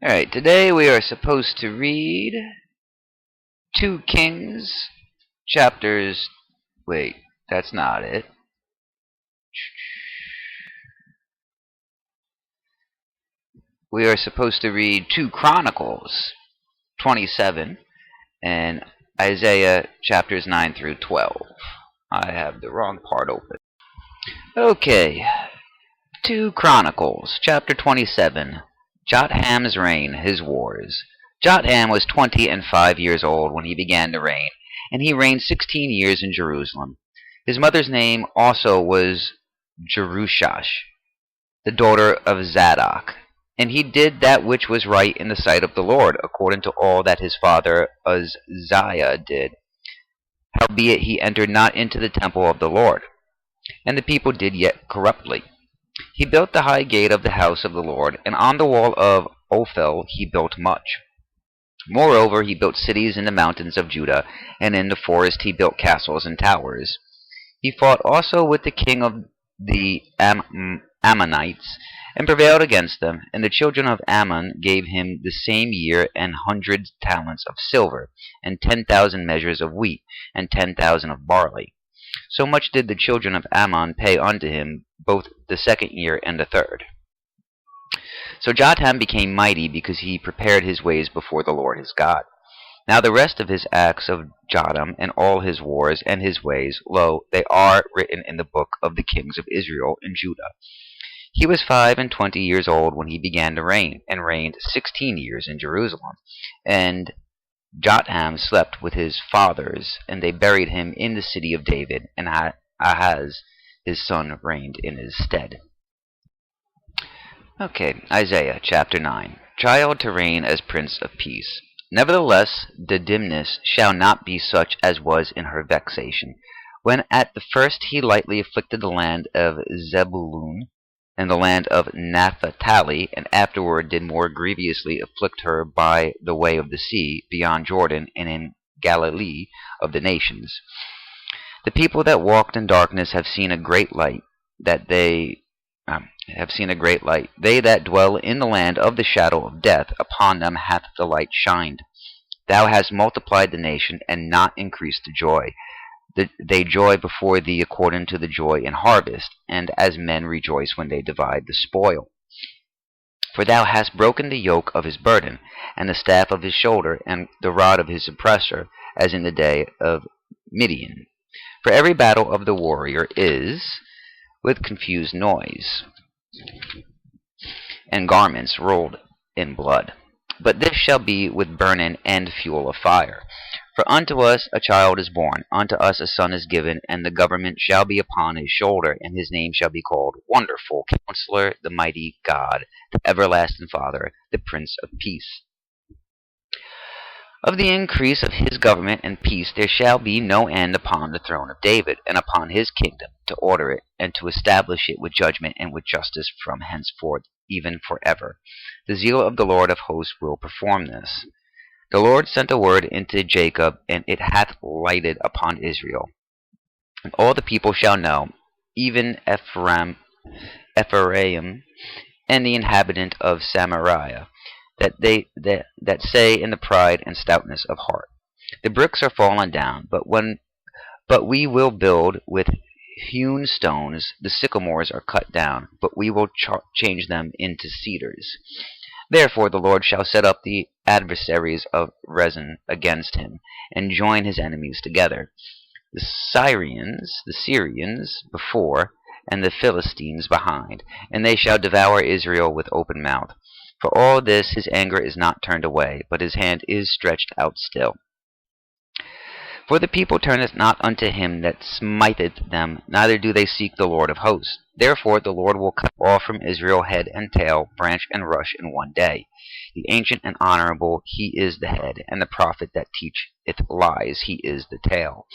Alright, today we are supposed to read 2 Kings, chapters. Wait, that's not it. We are supposed to read 2 Chronicles 27 and Isaiah chapters 9 through 12. I have the wrong part open. Okay, 2 Chronicles, chapter 27. Jotham's reign, his wars. Jotham was 25 years old when he began to reign, and he reigned 16 years in Jerusalem. His mother's name also was Jerushash, the daughter of Zadok. And he did that which was right in the sight of the Lord, according to all that his father Uzziah did. Howbeit he entered not into the temple of the Lord, and the people did yet corruptly. He built the high gate of the house of the Lord, and on the wall of Ophel he built much. Moreover, he built cities in the mountains of Judah, and in the forest he built castles and towers. He fought also with the king of the Ammonites, and prevailed against them, and the children of Ammon gave him the same year 100 talents of silver, and 10,000 measures of wheat, and 10,000 of barley. So much did the children of Ammon pay unto him, both the second year and the third. So Jotham became mighty, because he prepared his ways before the Lord his God. Now the rest of his acts of Jotham, and all his wars, and his ways, lo, they are written in the book of the kings of Israel and Judah. He was 25 years old when he began to reign, and reigned 16 years in Jerusalem. And Jotham slept with his fathers, and they buried him in the city of David, and Ahaz his son reigned in his stead. Okay, Isaiah chapter 9. Child to reign as Prince of Peace. Nevertheless, the dimness shall not be such as was in her vexation, when at the first he lightly afflicted the land of Zebulun, and the land of Naphtali, and afterward did more grievously afflict her by the way of the sea, beyond Jordan, and in Galilee of the nations. The people that walked in darkness have seen a great light, They that dwell in the land of the shadow of death, upon them hath the light shined. Thou hast multiplied the nation, and not increased the joy. They joy before thee according to the joy in harvest, and as men rejoice when they divide the spoil. For thou hast broken the yoke of his burden, and the staff of his shoulder, and the rod of his oppressor, as in the day of Midian. For every battle of the warrior is with confused noise, and garments rolled in blood. But this shall be with burning and fuel of fire. For unto us a child is born, unto us a son is given, and the government shall be upon his shoulder, and his name shall be called Wonderful, Counselor, the Mighty God, the Everlasting Father, the Prince of Peace. Of the increase of his government and peace there shall be no end upon the throne of David, and upon his kingdom, to order it, and to establish it with judgment and with justice from henceforth, even forever. The zeal of the Lord of hosts will perform this. The Lord sent a word into Jacob, and it hath lighted upon Israel. And all the people shall know, even Ephraim, and the inhabitant of Samaria, that say in the pride and stoutness of heart, the bricks are fallen down, but we will build with hewn stones. The sycamores are cut down, but we will change them into cedars. Therefore the Lord shall set up the adversaries of Rezin against him, and join his enemies together, the Syrians before, and the Philistines behind, and they shall devour Israel with open mouth. For all this his anger is not turned away, but his hand is stretched out still. For the people turneth not unto him that smiteth them, neither do they seek the Lord of hosts. Therefore the Lord will cut off from Israel head and tail, branch and rush in one day. The ancient and honorable, he is the head, and the prophet that teacheth lies, he is the tail.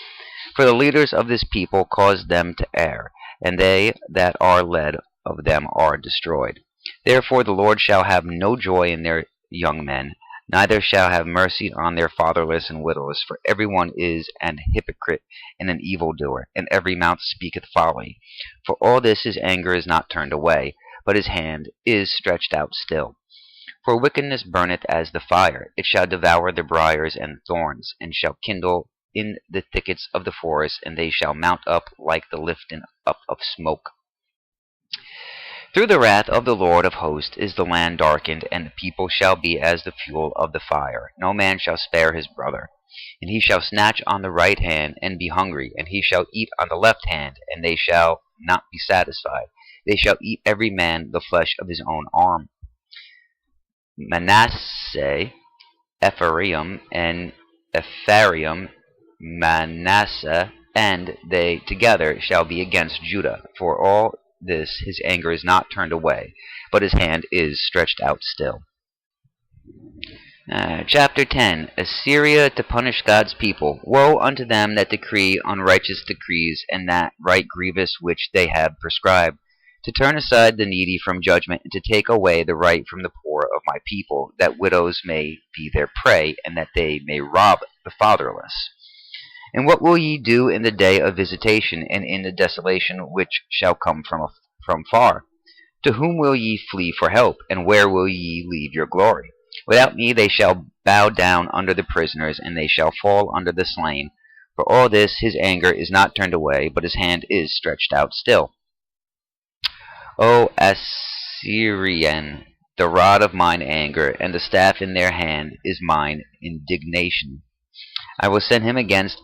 For the leaders of this people cause them to err, and they that are led of them are destroyed. Therefore the Lord shall have no joy in their young men, neither shall have mercy on their fatherless and widows, for every one is an hypocrite and an evildoer, and every mouth speaketh folly. For all this his anger is not turned away, but his hand is stretched out still. For wickedness burneth as the fire. It shall devour the briars and thorns, and shall kindle in the thickets of the forest, and they shall mount up like the lifting up of smoke. Through the wrath of the Lord of hosts is the land darkened, and the people shall be as the fuel of the fire. No man shall spare his brother. And he shall snatch on the right hand, and be hungry, and he shall eat on the left hand, and they shall not be satisfied. They shall eat every man the flesh of his own arm. Manasseh, Ephraim, and Manasseh, and they together shall be against Judah. For all this his anger is not turned away, but his hand is stretched out still. Chapter 10. Assyria to punish God's people. Woe unto them that decree unrighteous decrees, and that right grievous which they have prescribed, to turn aside the needy from judgment, and to take away the right from the poor of my people, that widows may be their prey, and that they may rob the fatherless. And what will ye do in the day of visitation, and in the desolation which shall come from far? To whom will ye flee for help, and where will ye leave your glory? Without me they shall bow down under the prisoners, and they shall fall under the slain. For all this his anger is not turned away, but his hand is stretched out still. O Assyrian, the rod of mine anger, and the staff in their hand is mine indignation. I will send him against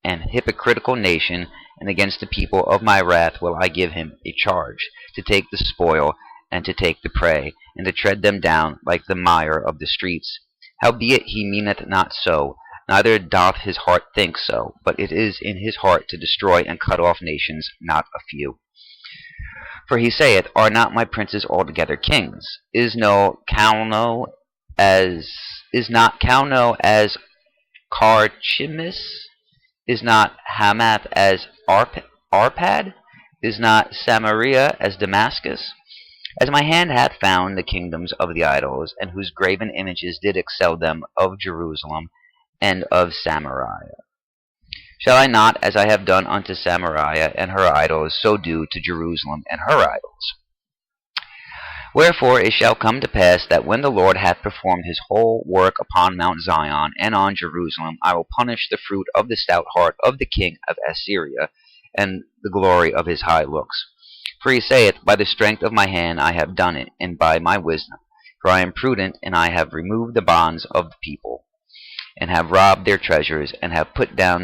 an hypocritical nation, and against the people of my wrath will I give him a charge, to take the spoil, and to take the prey, and to tread them down like the mire of the streets. Howbeit he meaneth not so, neither doth his heart think so, but it is in his heart to destroy and cut off nations, not a few. For he saith, Are not my princes altogether kings? Is not Calno as Carchemish? Is not Hamath as Arpad? Is not Samaria as Damascus? As my hand hath found the kingdoms of the idols, and whose graven images did excel them of Jerusalem and of Samaria. Shall I not, as I have done unto Samaria and her idols, so do to Jerusalem and her idols? Wherefore it shall come to pass that when the Lord hath performed his whole work upon Mount Zion and on Jerusalem, I will punish the fruit of the stout heart of the king of Assyria, and the glory of his high looks. For he saith, By the strength of my hand I have done it, and by my wisdom. For I am prudent, and I have removed the bonds of the people, and have robbed their treasures, and have put down